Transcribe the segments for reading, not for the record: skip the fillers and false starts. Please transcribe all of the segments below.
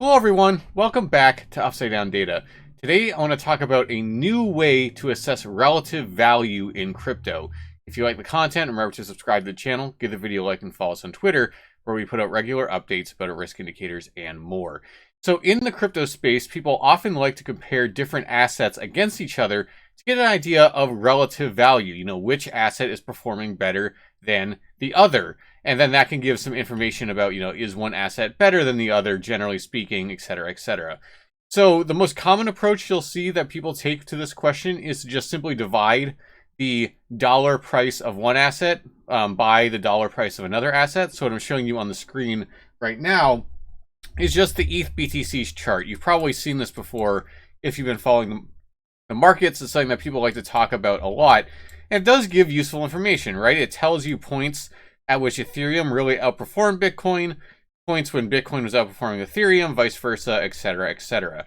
Hello everyone, welcome back to Upside Down Data. Today I want to talk about a new way to assess relative value in crypto. If you like the content, remember to subscribe to the channel, give the video a like, and follow us on Twitter, where we put out regular updates about risk indicators and more. So in the crypto space, people often like to compare different assets against each other to get an idea of relative value, which asset is performing better than the other. And then that can give some information about, is one asset better than the other, generally speaking, et cetera, et cetera. So the most common approach you'll see that people take to this question is to just simply divide the dollar price of one asset by the dollar price of another asset. So what I'm showing you on the screen right now is just the ETH BTC chart. You've probably seen this before if you've been following the markets. It's something that people like to talk about a lot. And it does give useful information, right? It tells you points at which Ethereum really outperformed Bitcoin, points when Bitcoin was outperforming Ethereum, vice versa, etc., etc.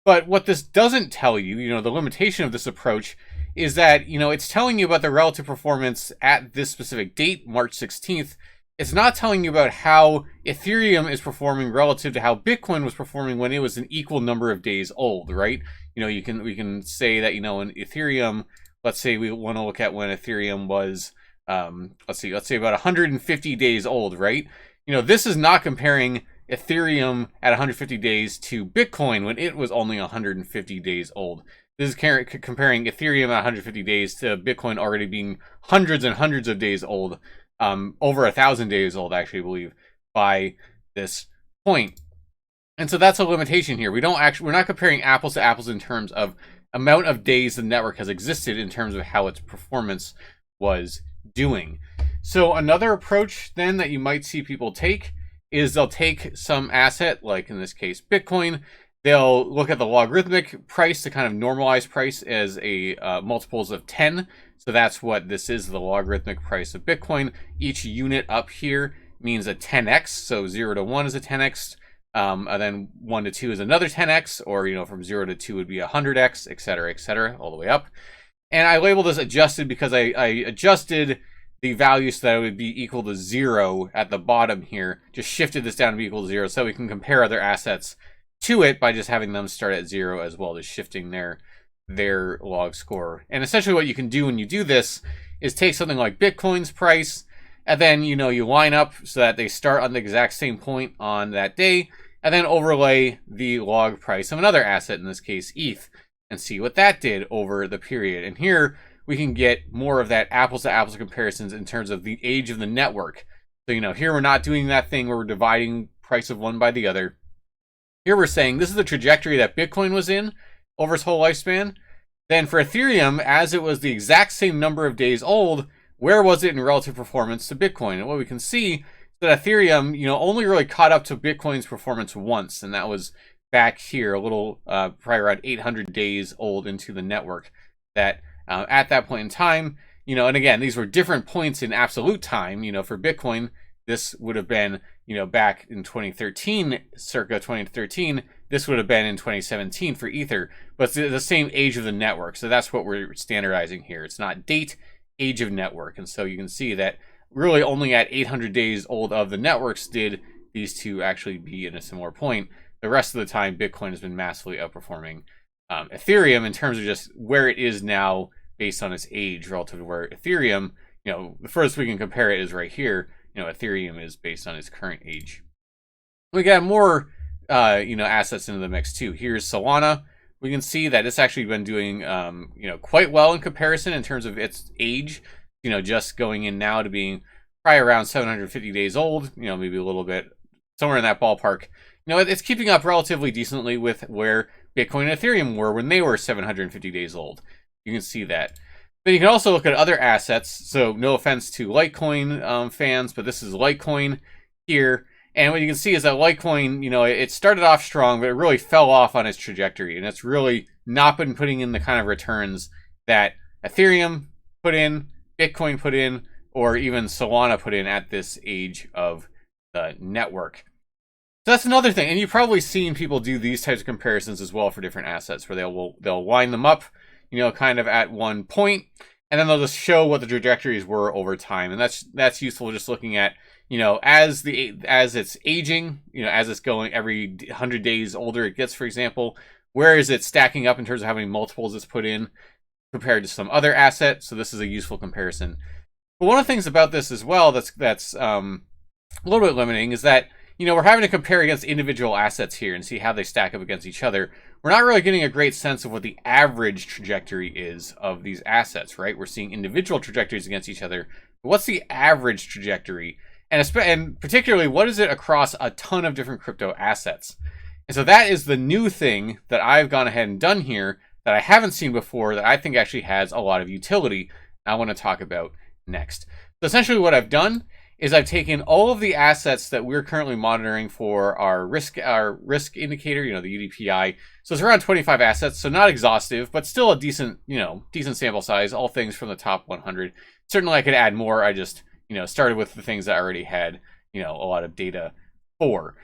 But what this doesn't tell you, the limitation of this approach is that, it's telling you about the relative performance at this specific date, March 16th. It's not telling you about how Ethereum is performing relative to how Bitcoin was performing when it was an equal number of days old, right? We can say that, in Ethereum, let's say we want to look at when Ethereum was let's say about 150 days old, right? This is not comparing Ethereum at 150 days to Bitcoin when it was only 150 days old. This is comparing Ethereum at 150 days to Bitcoin already being hundreds and hundreds of days old, over 1,000 days old, actually, I believe, by this point. And so that's a limitation here. We're not comparing apples to apples in terms of amount of days the network has existed in terms of how its performance was doing. So another approach then that you might see people take is they'll take some asset, like in this case Bitcoin. They'll look at the logarithmic price, the kind of normalized price, as a multiples of 10. So that's what this is, the logarithmic price of Bitcoin. Each unit up here means a 10x. So 0 to 1 is a 10x. And then 1 to 2 is another 10x, or from 0 to 2 would be 100x, etc., all the way up. And I labeled this adjusted because I adjusted the value so that it would be equal to 0 at the bottom here. Just shifted this down to be equal to 0 so we can compare other assets to it by just having them start at 0 as well, just shifting their log score. And essentially what you can do when you do this is take something like Bitcoin's price, and then you line up so that they start on the exact same point on that day, and then overlay the log price of another asset, in this case ETH, and see what that did over the period. And here we can get more of that apples to apples comparisons in terms of the age of the network. So here we're not doing that thing where we're dividing price of one by the other. Here we're saying this is the trajectory that Bitcoin was in over its whole lifespan. Then for Ethereum, as it was the exact same number of days old, where was it in relative performance to Bitcoin? And what we can see is that Ethereum, only really caught up to Bitcoin's performance once, and that was back here, a little, probably around 800 days old into the network. That at that point in time, and again, these were different points in absolute time. For Bitcoin, this would have been, back in 2013, circa 2013. This would have been in 2017 for Ether, but it's the same age of the network. So that's what we're standardizing here. It's not date, age of network. And so you can see that really only at 800 days old of the networks did these two actually be in a similar point. The rest of the time, Bitcoin has been massively outperforming Ethereum in terms of just where it is now based on its age relative to where Ethereum, the furthest we can compare it is right here. Ethereum is based on its current age. We got more, assets into the mix too. Here's Solana. We can see that it's actually been doing, quite well in comparison in terms of its age. Just going in now to being probably around 750 days old. Maybe a little bit somewhere in that ballpark. It's keeping up relatively decently with where Bitcoin and Ethereum were when they were 750 days old. You can see that. Then you can also look at other assets. So no offense to Litecoin fans, but this is Litecoin here. And what you can see is that Litecoin, it started off strong, but it really fell off on its trajectory. And it's really not been putting in the kind of returns that Ethereum put in, Bitcoin put in, or even Solana put in at this age of the network. So that's another thing, and you've probably seen people do these types of comparisons as well for different assets, where they'll line them up, kind of at one point, and then they'll just show what the trajectories were over time, and that's useful just looking at, as it's aging, as it's going every 100 days older it gets, for example, where is it stacking up in terms of how many multiples it's put in compared to some other asset. So this is a useful comparison. But one of the things about this as well that's a little bit limiting is that, we're having to compare against individual assets here and see how they stack up against each other. We're not really getting a great sense of what the average trajectory is of these assets, right? We're seeing individual trajectories against each other. But what's the average trajectory? And particularly, what is it across a ton of different crypto assets? And so that is the new thing that I've gone ahead and done here that I haven't seen before that I think actually has a lot of utility I want to talk about next. So essentially what I've done is I've taken all of the assets that we're currently monitoring for our risk indicator, the UDPI. So it's around 25 assets, so not exhaustive, but still a decent sample size, all things from the top 100. Certainly I could add more. I just, started with the things that I already had, a lot of data for.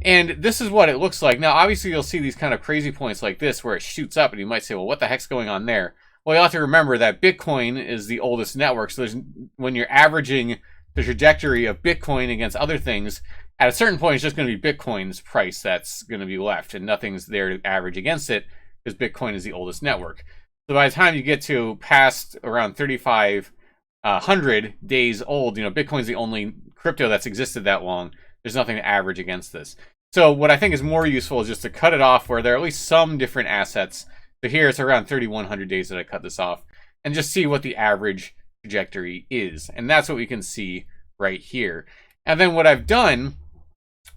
And this is what it looks like. Now, obviously you'll see these kind of crazy points like this where it shoots up and you might say, well, what the heck's going on there? Well, you have to remember that Bitcoin is the oldest network. So when you're averaging the trajectory of Bitcoin against other things, at a certain point, it's just going to be Bitcoin's price that's going to be left, and nothing's there to average against it because Bitcoin is the oldest network. So by the time you get to past around 3,500 days old, Bitcoin's the only crypto that's existed that long. There's nothing to average against this. So what I think is more useful is just to cut it off where there are at least some different assets. So here it's around 3,100 days that I cut this off, and just see what the average trajectory is. And that's what we can see right here. And then what I've done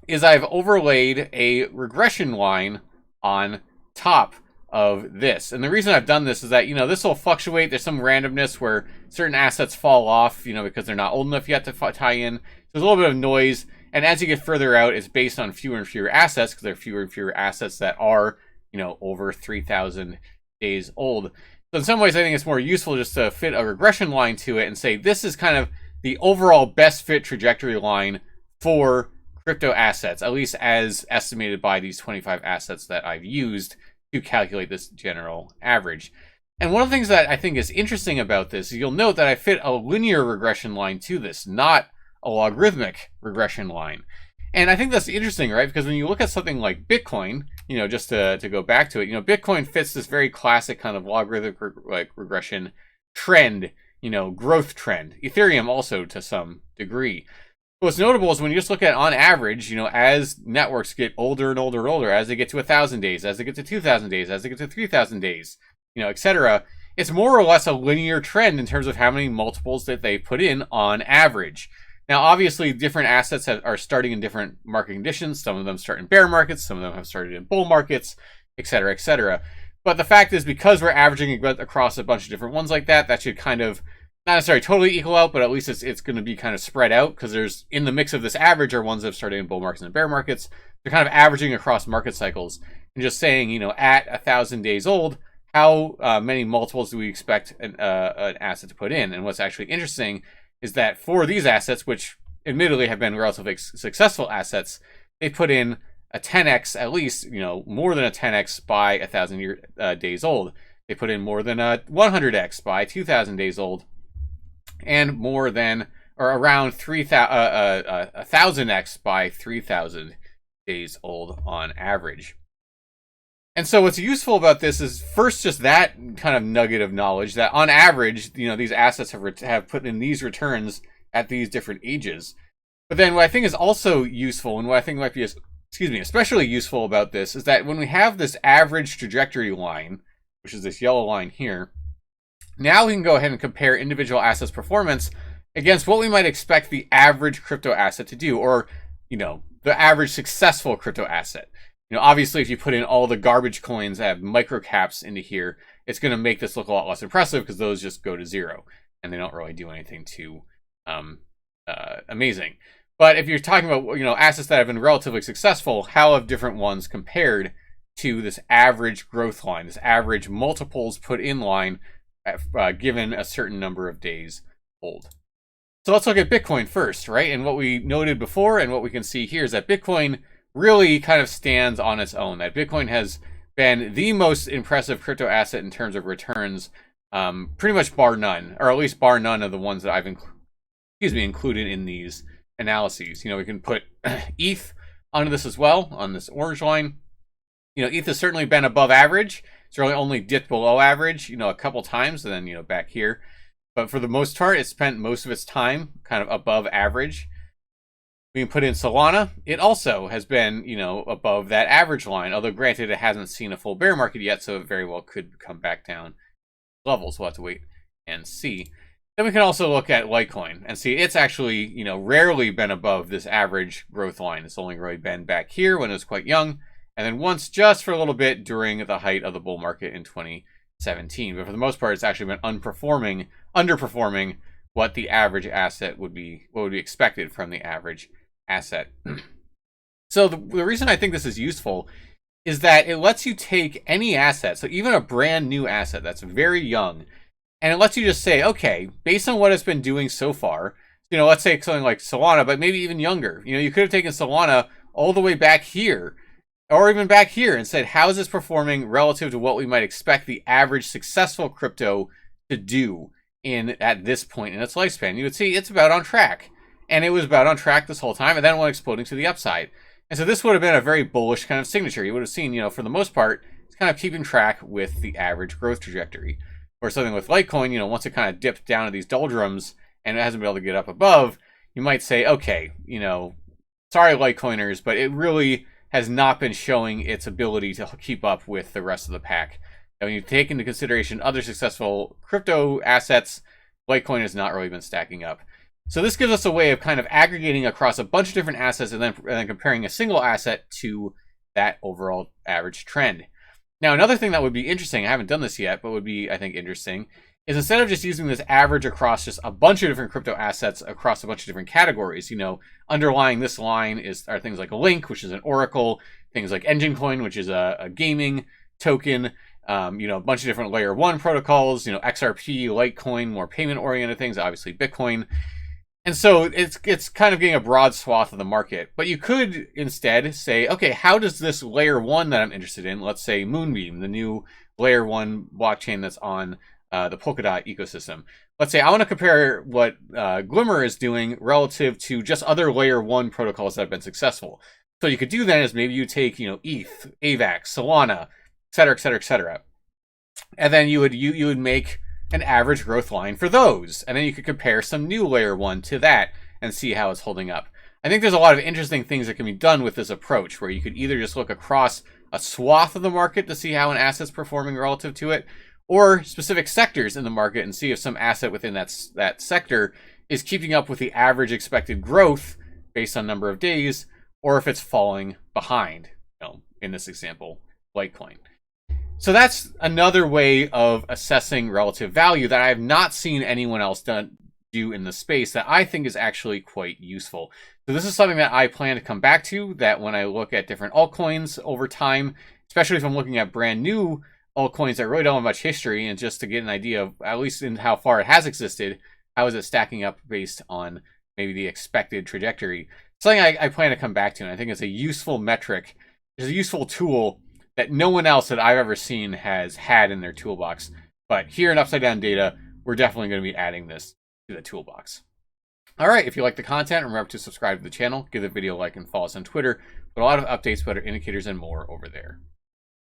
is I've overlaid a regression line on top of this. And the reason I've done this is that, this will fluctuate. There's some randomness where certain assets fall off, because they're not old enough yet to tie in. So there's a little bit of noise. And as you get further out, it's based on fewer and fewer assets because there are fewer and fewer assets that are, over 3,000 days old. So in some ways, I think it's more useful just to fit a regression line to it and say, this is kind of the overall best fit trajectory line for crypto assets, at least as estimated by these 25 assets that I've used to calculate this general average. And one of the things that I think is interesting about this is you'll note that I fit a linear regression line to this, not a logarithmic regression line. And I think that's interesting, right? Because when you look at something like Bitcoin, just to go back to it, Bitcoin fits this very classic kind of logarithmic regression trend, growth trend. Ethereum also to some degree. But what's notable is when you just look at on average, as networks get older and older and older, as they get to 1,000 days, as they get to 2,000 days, as they get to 3,000 days, etc., it's more or less a linear trend in terms of how many multiples that they put in on average. Now, obviously, different assets are starting in different market conditions. Some of them start in bear markets. Some of them have started in bull markets, et cetera, et cetera. But the fact is, because we're averaging across a bunch of different ones like that, that should kind of, not necessarily totally equal out, but at least it's going to be kind of spread out because there's, in the mix of this average, are ones that have started in bull markets and bear markets. They're kind of averaging across market cycles and just saying, at 1,000 days old, how many multiples do we expect an asset to put in? And what's actually interesting is that for these assets, which admittedly have been relatively successful assets, they put in a 10x, at least, more than a 10x by 1,000 days old. They put in more than a 100x by 2,000 days old, and more than, or around 1,000x by 3,000 days old on average. And so what's useful about this is first just that kind of nugget of knowledge that on average, these assets have put in these returns at these different ages. But then what I think is also useful and what I think might be, especially useful about this is that when we have this average trajectory line, which is this yellow line here, now we can go ahead and compare individual assets' performance against what we might expect the average crypto asset to do, or, the average successful crypto asset. Obviously, if you put in all the garbage coins that have microcaps into here, it's going to make this look a lot less impressive because those just go to zero and they don't really do anything too amazing. But if you're talking about assets that have been relatively successful, how have different ones compared to this average growth line, this average multiples put in line given a certain number of days old? So let's look at Bitcoin first, right? And what we noted before and what we can see here is that Bitcoin really kind of stands on its own. That Bitcoin has been the most impressive crypto asset in terms of returns, pretty much bar none, or at least bar none of the ones that I've included in these analyses. We can put ETH onto this as well, on this orange line. ETH has certainly been above average. It's really only dipped below average, a couple times, and then, back here. But for the most part, it spent most of its time kind of above average. We can put in Solana. It also has been, above that average line, although granted, it hasn't seen a full bear market yet, so it very well could come back down levels. We'll have to wait and see. Then we can also look at Litecoin and see it's actually, rarely been above this average growth line. It's only really been back here when it was quite young, and then once just for a little bit during the height of the bull market in 2017. But for the most part, it's actually been underperforming what the average asset would be, what would be expected from the average asset. So the reason I think this is useful is that it lets you take any asset, so even a brand new asset that's very young, and it lets you just say, okay, based on what it's been doing so far, let's say something like Solana, but maybe even younger. You could have taken Solana all the way back here, or even back here, and said, how is this performing relative to what we might expect the average successful crypto to do at this point in its lifespan? You would see it's about on track. And it was about on track this whole time, and then went exploding to the upside. And so this would have been a very bullish kind of signature. You would have seen, for the most part, it's kind of keeping track with the average growth trajectory. Or something with Litecoin, once it kind of dipped down to these doldrums and it hasn't been able to get up above, you might say, okay, sorry Litecoiners, but it really has not been showing its ability to keep up with the rest of the pack. And when you take into consideration other successful crypto assets, Litecoin has not really been stacking up. So this gives us a way of kind of aggregating across a bunch of different assets and then comparing a single asset to that overall average trend. Now, another thing that would be interesting, I haven't done this yet, but would be, I think, interesting, is instead of just using this average across just a bunch of different crypto assets across a bunch of different categories, underlying this line are things like Link, which is an Oracle, things like Engine Coin, which is a gaming token, a bunch of different layer 1 protocols, XRP, Litecoin, more payment-oriented things, obviously Bitcoin. And so it's kind of getting a broad swath of the market. But you could instead say, okay, how does this layer 1 that I'm interested in, let's say Moonbeam, the new layer 1 blockchain that's on the Polkadot ecosystem. Let's say I want to compare what Glimmer is doing relative to just other layer 1 protocols that have been successful. So you could do that is maybe you take, ETH, AVAX, Solana, et cetera, et cetera, et cetera. And then you would make an average growth line for those. And then you could compare some new layer 1 to that and see how it's holding up. I think there's a lot of interesting things that can be done with this approach, where you could either just look across a swath of the market to see how an asset's performing relative to it, or specific sectors in the market and see if some asset within that sector is keeping up with the average expected growth based on number of days, or if it's falling behind, in this example, Litecoin. So that's another way of assessing relative value that I have not seen anyone else do in the space that I think is actually quite useful. So this is something that I plan to come back to, that when I look at different altcoins over time, especially if I'm looking at brand new altcoins that really don't have much history, and just to get an idea of, at least in how far it has existed, how is it stacking up based on maybe the expected trajectory. Something I plan to come back to, and I think it's a useful metric. It's a useful tool that no one else that I've ever seen has had in their toolbox. But here in Upside Down Data, we're definitely going to be adding this to the toolbox. All right, if you like the content, remember to subscribe to the channel, give the video a like, and follow us on Twitter. But a lot of updates, better indicators, and more over there.